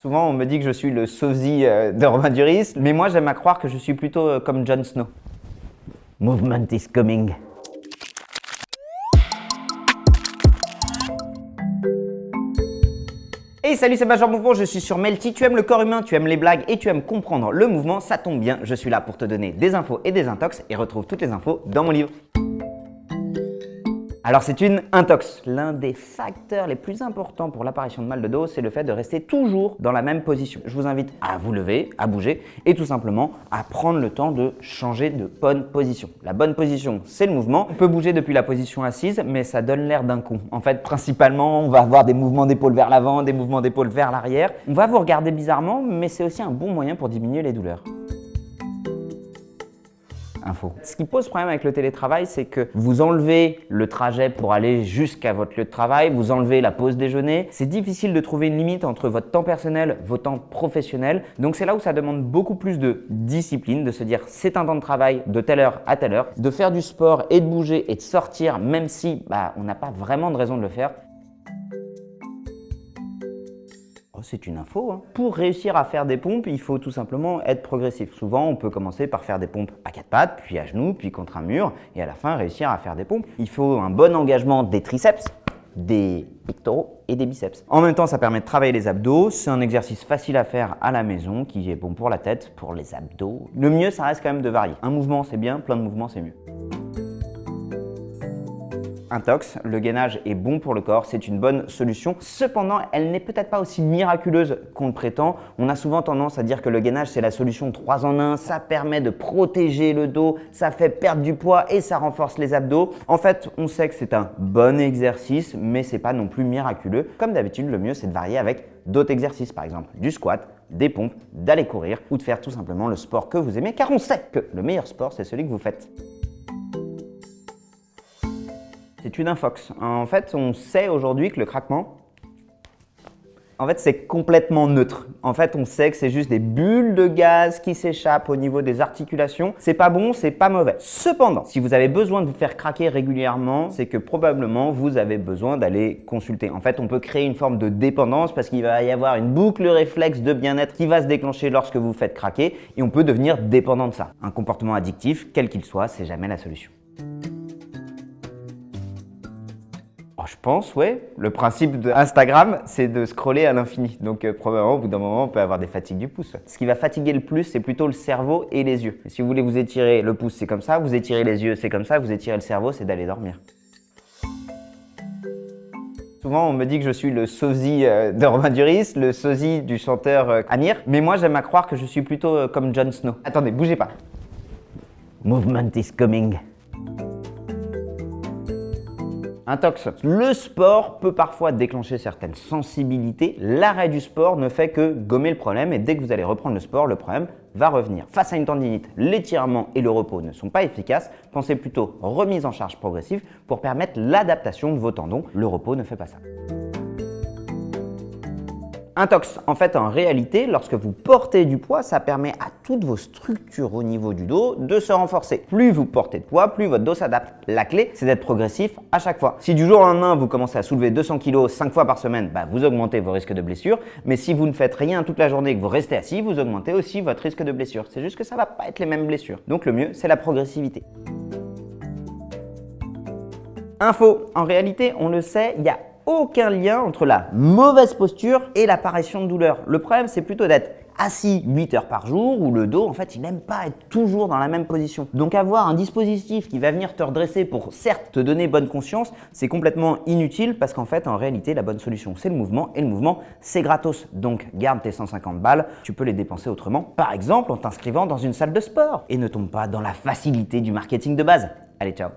Souvent, on me dit que je suis le sosie de Romain Duris, mais moi, j'aime à croire que je suis plutôt comme Jon Snow. Movement is coming. Hey salut, c'est Benjamin Mouvement, je suis sur Melty. Tu aimes le corps humain, tu aimes les blagues et tu aimes comprendre le mouvement, ça tombe bien, je suis là pour te donner des infos et des intox et retrouve toutes les infos dans mon livre. Alors c'est une intox. L'un des facteurs les plus importants pour l'apparition de mal de dos, c'est le fait de rester toujours dans la même position. Je vous invite à vous lever, à bouger et tout simplement à prendre le temps de changer de bonne position. La bonne position, c'est le mouvement. On peut bouger depuis la position assise, mais ça donne l'air d'un con. En fait, principalement, on va avoir des mouvements d'épaule vers l'avant, des mouvements d'épaule vers l'arrière. On va vous regarder bizarrement, mais c'est aussi un bon moyen pour diminuer les douleurs. Info. Ce qui pose problème avec le télétravail, c'est que vous enlevez le trajet pour aller jusqu'à votre lieu de travail, vous enlevez la pause déjeuner. C'est difficile de trouver une limite entre votre temps personnel, vos temps professionnels. Donc c'est là où ça demande beaucoup plus de discipline, de se dire c'est un temps de travail de telle heure à telle heure, de faire du sport et de bouger et de sortir même si on n'a pas vraiment de raison de le faire. C'est une info. Pour réussir à faire des pompes, il faut tout simplement être progressif. Souvent, on peut commencer par faire des pompes à quatre pattes, puis à genoux, puis contre un mur, et à la fin, réussir à faire des pompes. Il faut un bon engagement des triceps, des pectoraux et des biceps. En même temps, ça permet de travailler les abdos. C'est un exercice facile à faire à la maison, qui est bon pour la tête, pour les abdos. Le mieux, ça reste quand même de varier. Un mouvement, c'est bien, plein de mouvements, c'est mieux. Intox, le gainage est bon pour le corps, c'est une bonne solution. Cependant, elle n'est peut-être pas aussi miraculeuse qu'on le prétend. On a souvent tendance à dire que le gainage, c'est la solution 3 en 1. Ça permet de protéger le dos, ça fait perdre du poids et ça renforce les abdos. En fait, on sait que c'est un bon exercice, mais c'est pas non plus miraculeux. Comme d'habitude, le mieux, c'est de varier avec d'autres exercices, par exemple du squat, des pompes, d'aller courir ou de faire tout simplement le sport que vous aimez, car on sait que le meilleur sport, c'est celui que vous faites. C'est une infox. En fait, on sait aujourd'hui que le craquement, c'est complètement neutre. En fait, on sait que c'est juste des bulles de gaz qui s'échappent au niveau des articulations. C'est pas bon, c'est pas mauvais. Cependant, si vous avez besoin de vous faire craquer régulièrement, c'est que probablement vous avez besoin d'aller consulter. En fait, on peut créer une forme de dépendance parce qu'il va y avoir une boucle réflexe de bien-être qui va se déclencher lorsque vous faites craquer et on peut devenir dépendant de ça. Un comportement addictif, quel qu'il soit, c'est jamais la solution. Je pense, ouais. Le principe d'Instagram, c'est de scroller à l'infini. Donc, probablement, au bout d'un moment, on peut avoir des fatigues du pouce. Ce qui va fatiguer le plus, c'est plutôt le cerveau et les yeux. Et si vous voulez vous étirer le pouce, c'est comme ça. Vous étirez les yeux, c'est comme ça. Vous étirez le cerveau, c'est d'aller dormir. Souvent, on me dit que je suis le sosie de Romain Duris, le sosie du chanteur Amir. Mais moi, j'aime à croire que je suis plutôt comme Jon Snow. Attendez, bougez pas. Movement is coming. Intox. Le sport peut parfois déclencher certaines sensibilités. L'arrêt du sport ne fait que gommer le problème et dès que vous allez reprendre le sport, le problème va revenir. Face à une tendinite, l'étirement et le repos ne sont pas efficaces. Pensez plutôt remise en charge progressive pour permettre l'adaptation de vos tendons. Le repos ne fait pas ça. Intox, en réalité, lorsque vous portez du poids, ça permet à toutes vos structures au niveau du dos de se renforcer. Plus vous portez de poids, plus votre dos s'adapte. La clé, c'est d'être progressif à chaque fois. Si du jour au lendemain, vous commencez à soulever 200 kg 5 fois par semaine, vous augmentez vos risques de blessure. Mais si vous ne faites rien toute la journée et que vous restez assis, vous augmentez aussi votre risque de blessure. C'est juste que ça ne va pas être les mêmes blessures. Donc le mieux, c'est la progressivité. Info, en réalité, on le sait, il y a aucun lien entre la mauvaise posture et l'apparition de douleur. Le problème, c'est plutôt d'être assis 8 heures par jour où le dos, il n'aime pas être toujours dans la même position. Donc avoir un dispositif qui va venir te redresser pour certes te donner bonne conscience, c'est complètement inutile parce en réalité, la bonne solution, c'est le mouvement et le mouvement, c'est gratos. Donc garde tes 150 balles, tu peux les dépenser autrement. Par exemple, en t'inscrivant dans une salle de sport et ne tombe pas dans la facilité du marketing de base. Allez, ciao!